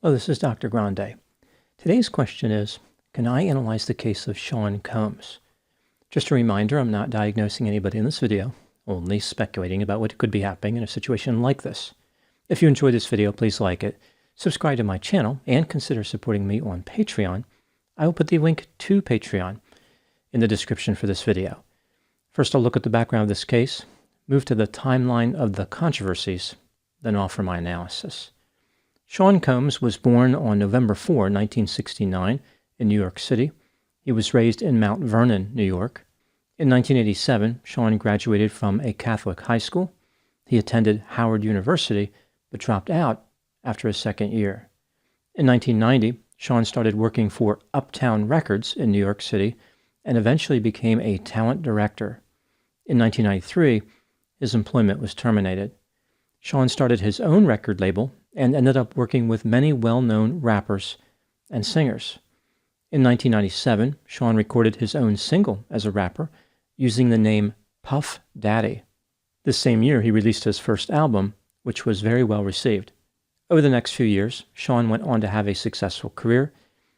Hello, this is Dr. Grande. Today's question is, can I analyze the case of Sean Combs? Just a reminder, I'm not diagnosing anybody in this video, only speculating about what could be happening in a situation like this. If you enjoyed this video, please like it, subscribe to my channel, and consider supporting me on Patreon. I will put the link to Patreon in the description for this video. First, I'll look at the background of this case, move to the timeline of the controversies, then offer my analysis. Sean Combs was born on November 4, 1969, in New York City. He was raised in Mount Vernon, New York. In 1987, Sean graduated from a Catholic high school. He attended Howard University, but dropped out after his second year. In 1990, Sean started working for Uptown Records in New York City and eventually became a talent director. In 1993, his employment was terminated. Sean started his own record label and ended up working with many well-known rappers and singers. In 1997, Sean recorded his own single as a rapper using the name Puff Daddy. This same year, he released his first album, which was very well received. Over the next few years, Sean went on to have a successful career.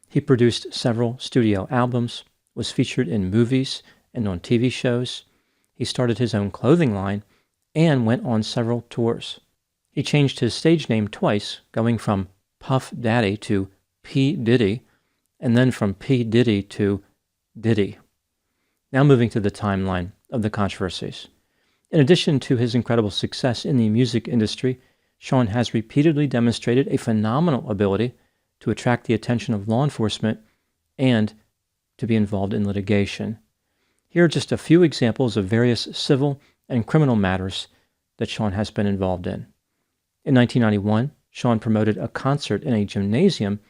He produced several studio albums, was featured in movies and on TV shows. He started his own clothing line and went on several tours. He changed his stage name twice, going from Puff Daddy to P. Diddy, and then from P. Diddy to Diddy. Now moving to the timeline of the controversies. In addition to his incredible success in the music industry, Sean has repeatedly demonstrated a phenomenal ability to attract the attention of law enforcement and to be involved in litigation. Here are just a few examples of various civil and criminal matters that Sean has been involved in. In 1991, Sean promoted a concert in a gymnasium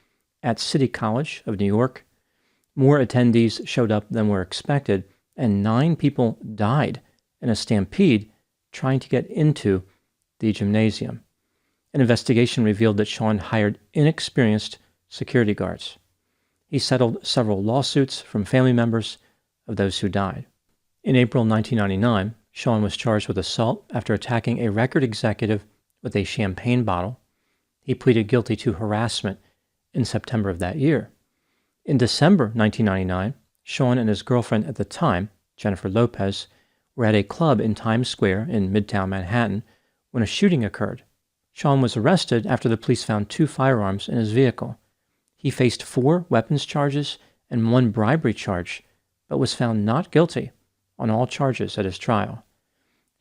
at City College of New York. More attendees showed up than were expected, and 9 people died in a stampede trying to get into the gymnasium. An investigation revealed that Sean hired inexperienced security guards. He settled several lawsuits from family members of those who died. In April 1999, Sean was charged with assault after attacking a record executive with a champagne bottle. He pleaded guilty to harassment in September of that year. In December 1999, Sean and his girlfriend at the time, Jennifer Lopez, were at a club in Times Square in Midtown Manhattan when a shooting occurred. Sean was arrested after the police found 2 firearms in his vehicle. He faced 4 weapons charges and 1 bribery charge, but was found not guilty on all charges at his trial.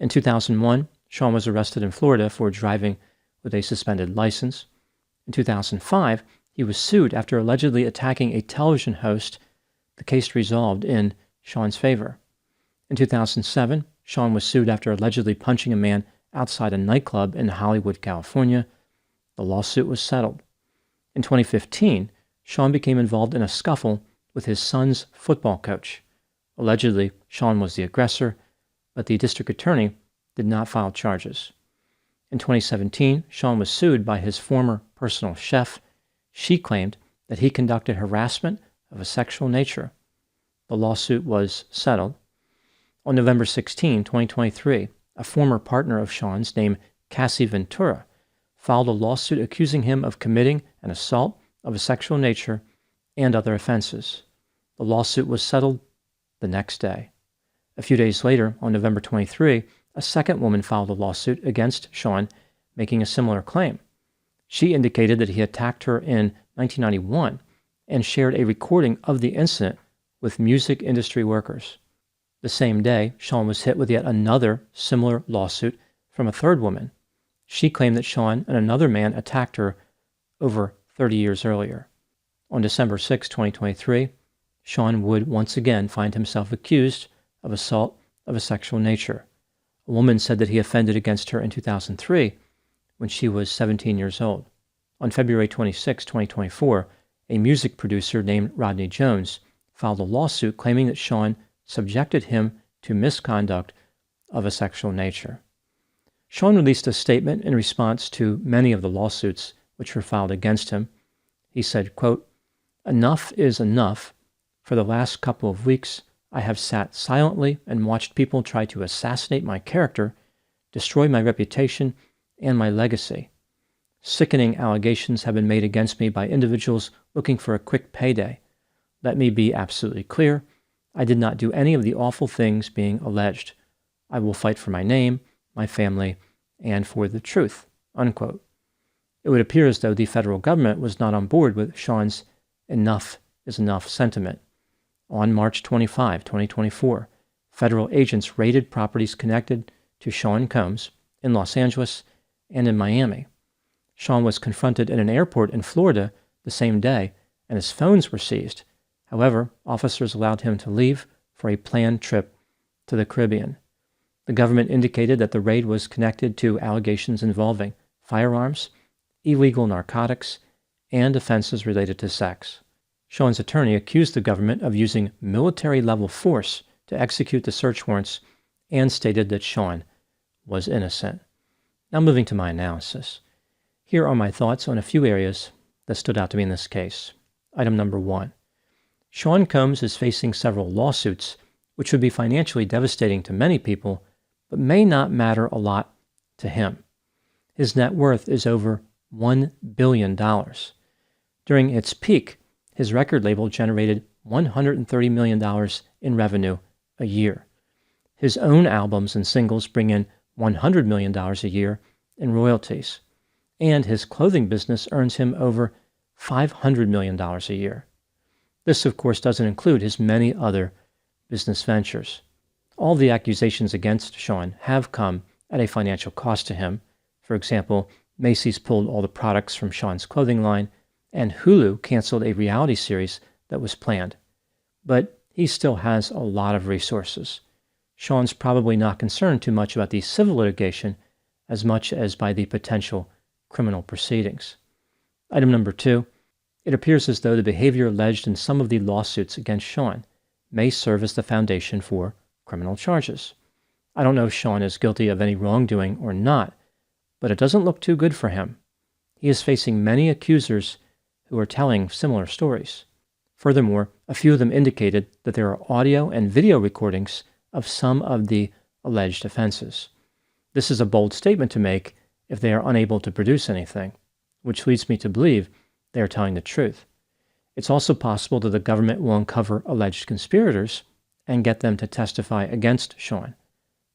In 2001, Sean was arrested in Florida for driving with a suspended license. In 2005, he was sued after allegedly attacking a television host. The case resolved in Sean's favor. In 2007, Sean was sued after allegedly punching a man outside a nightclub in Hollywood, California. The lawsuit was settled. In 2015, Sean became involved in a scuffle with his son's football coach. Allegedly, Sean was the aggressor, but the district attorney did not file charges. In 2017, Sean was sued by his former personal chef. She claimed that he conducted harassment of a sexual nature. The lawsuit was settled. On November 16, 2023, a former partner of Sean's named Cassie Ventura filed a lawsuit accusing him of committing an assault of a sexual nature and other offenses. The lawsuit was settled the next day. A few days later, on November 23, a second woman filed a lawsuit against Sean, making a similar claim. She indicated that he attacked her in 1991 and shared a recording of the incident with music industry workers. The same day, Sean was hit with yet another similar lawsuit from a third woman. She claimed that Sean and another man attacked her over 30 years earlier. On December 6, 2023, Sean would once again find himself accused of assault of a sexual nature. A woman said that he offended against her in 2003 when she was 17 years old. On February 26, 2024, a music producer named Rodney Jones filed a lawsuit claiming that Sean subjected him to misconduct of a sexual nature. Sean released a statement in response to many of the lawsuits which were filed against him. He said, quote, "Enough is enough. For the last couple of weeks, I have sat silently and watched people try to assassinate my character, destroy my reputation and my legacy. Sickening allegations have been made against me by individuals looking for a quick payday. Let me be absolutely clear. I did not do any of the awful things being alleged. I will fight for my name, my family, and for the truth." Unquote. It would appear as though the federal government was not on board with Sean's "enough is enough" sentiment. On March 25, 2024, federal agents raided properties connected to Sean Combs in Los Angeles and in Miami. Sean was confronted in an airport in Florida the same day, and his phones were seized. However, officers allowed him to leave for a planned trip to the Caribbean. The government indicated that the raid was connected to allegations involving firearms, illegal narcotics, and offenses related to sex. Sean's attorney accused the government of using military-level force to execute the search warrants and stated that Sean was innocent. Now moving to my analysis. Here are my thoughts on a few areas that stood out to me in this case. Item number 1. Sean Combs is facing several lawsuits, which would be financially devastating to many people, but may not matter a lot to him. His net worth is over $1 billion. During its peak, his record label generated $130 million in revenue a year. His own albums and singles bring in $100 million a year in royalties, and his clothing business earns him over $500 million a year. This, of course, doesn't include his many other business ventures. All the accusations against Sean have come at a financial cost to him. For example, Macy's pulled all the products from Sean's clothing line, and Hulu canceled a reality series that was planned. But he still has a lot of resources. Sean's probably not concerned too much about the civil litigation as much as by the potential criminal proceedings. Item number 2. It appears as though the behavior alleged in some of the lawsuits against Sean may serve as the foundation for criminal charges. I don't know if Sean is guilty of any wrongdoing or not, but it doesn't look too good for him. He is facing many accusers who are telling similar stories. Furthermore, a few of them indicated that there are audio and video recordings of some of the alleged offenses. This is a bold statement to make if they are unable to produce anything, which leads me to believe they are telling the truth. It's also possible that the government will uncover alleged conspirators and get them to testify against Sean.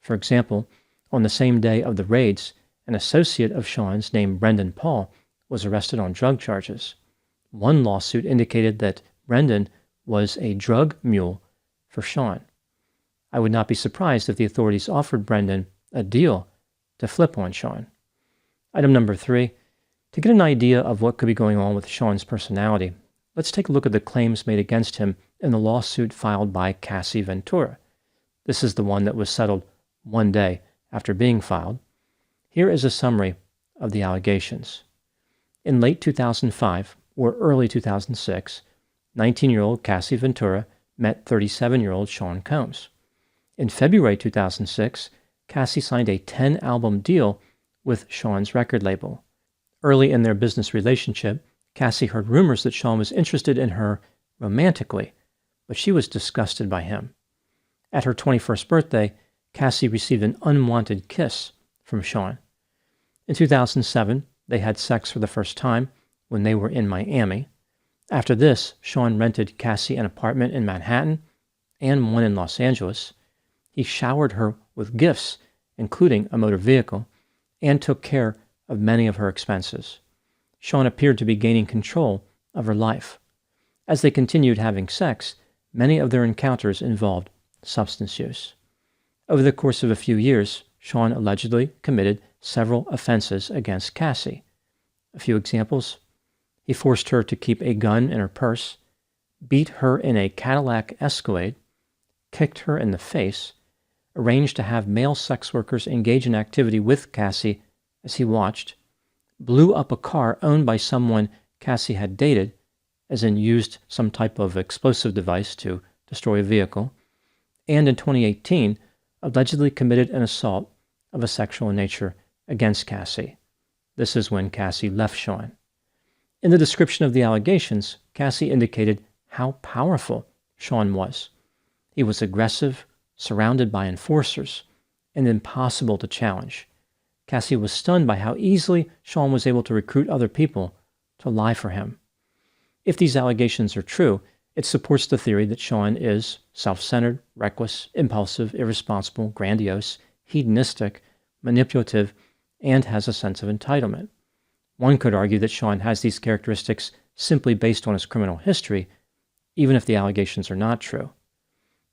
For example, on the same day of the raids, an associate of Sean's named Brendan Paul was arrested on drug charges. One lawsuit indicated that Brendan was a drug mule for Sean. I would not be surprised if the authorities offered Brendan a deal to flip on Sean. Item number 3. To get an idea of what could be going on with Sean's personality, let's take a look at the claims made against him in the lawsuit filed by Cassie Ventura. This is the one that was settled one day after being filed. Here is a summary of the allegations. In late 2005 or early 2006, 19-year-old Cassie Ventura met 37-year-old Sean Combs. In February 2006, Cassie signed a 10-album deal with Sean's record label. Early in their business relationship, Cassie heard rumors that Sean was interested in her romantically, but she was disgusted by him. At her 21st birthday, Cassie received an unwanted kiss from Sean. In 2007, they had sex for the first time when they were in Miami. After this, Sean rented Cassie an apartment in Manhattan and one in Los Angeles. He showered her with gifts, including a motor vehicle, and took care of many of her expenses. Sean appeared to be gaining control of her life. As they continued having sex, many of their encounters involved substance use. Over the course of a few years, Sean allegedly committed several offenses against Cassie. A few examples: he forced her to keep a gun in her purse, beat her in a Cadillac Escalade, kicked her in the face, arranged to have male sex workers engage in activity with Cassie as he watched, blew up a car owned by someone Cassie had dated, as in used some type of explosive device to destroy a vehicle, and in 2018, allegedly committed an assault of a sexual nature against Cassie. This is when Cassie left Sean. In the description of the allegations, Cassie indicated how powerful Sean was. He was aggressive, surrounded by enforcers, and impossible to challenge. Cassie was stunned by how easily Sean was able to recruit other people to lie for him. If these allegations are true, it supports the theory that Sean is self-centered, reckless, impulsive, irresponsible, grandiose, hedonistic, manipulative, and has a sense of entitlement. One could argue that Sean has these characteristics simply based on his criminal history, even if the allegations are not true.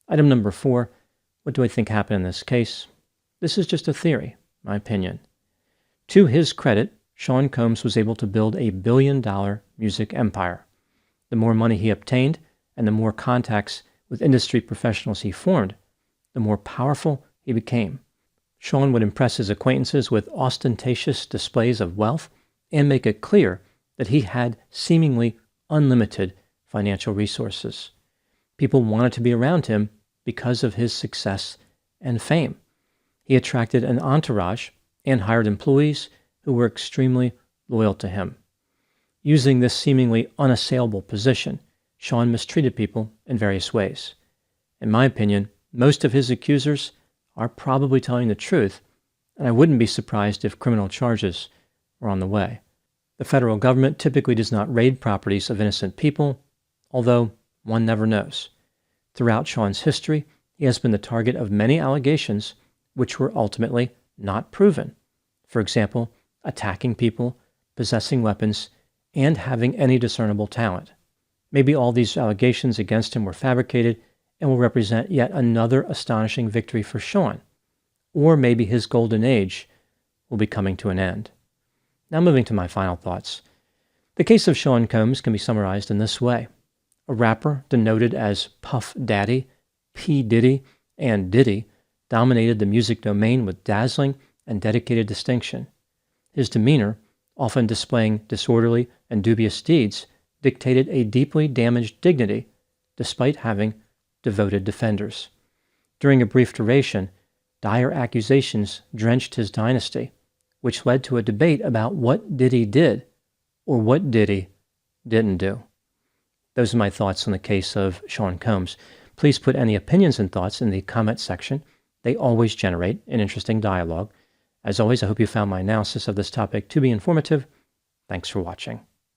Item number 4, what do I think happened in this case? This is just a theory, my opinion. To his credit, Sean Combs was able to build a billion-dollar music empire. The more money he obtained and the more contacts with industry professionals he formed, the more powerful he became. Sean would impress his acquaintances with ostentatious displays of wealth and make it clear that he had seemingly unlimited financial resources. People wanted to be around him because of his success and fame. He attracted an entourage and hired employees who were extremely loyal to him. Using this seemingly unassailable position, Sean mistreated people in various ways. In my opinion, most of his accusers are probably telling the truth, and I wouldn't be surprised if criminal charges were on the way. The federal government typically does not raid properties of innocent people, although one never knows. Throughout Sean's history, he has been the target of many allegations which were ultimately not proven. For example, attacking people, possessing weapons, and having any discernible talent. Maybe all these allegations against him were fabricated and will represent yet another astonishing victory for Sean. Or maybe his golden age will be coming to an end. Now moving to my final thoughts. The case of Sean Combs can be summarized in this way. A rapper denoted as Puff Daddy, P. Diddy, and Diddy dominated the music domain with dazzling and dedicated distinction. His demeanor, often displaying disorderly and dubious deeds, dictated a deeply damaged dignity despite having devoted defenders. During a brief duration, dire accusations drenched his dynasty, which led to a debate about what Diddy did or what Diddy didn't do. Those are my thoughts on the case of Sean Combs. Please put any opinions and thoughts in the comment section. They always generate an interesting dialogue. As always, I hope you found my analysis of this topic to be informative. Thanks for watching.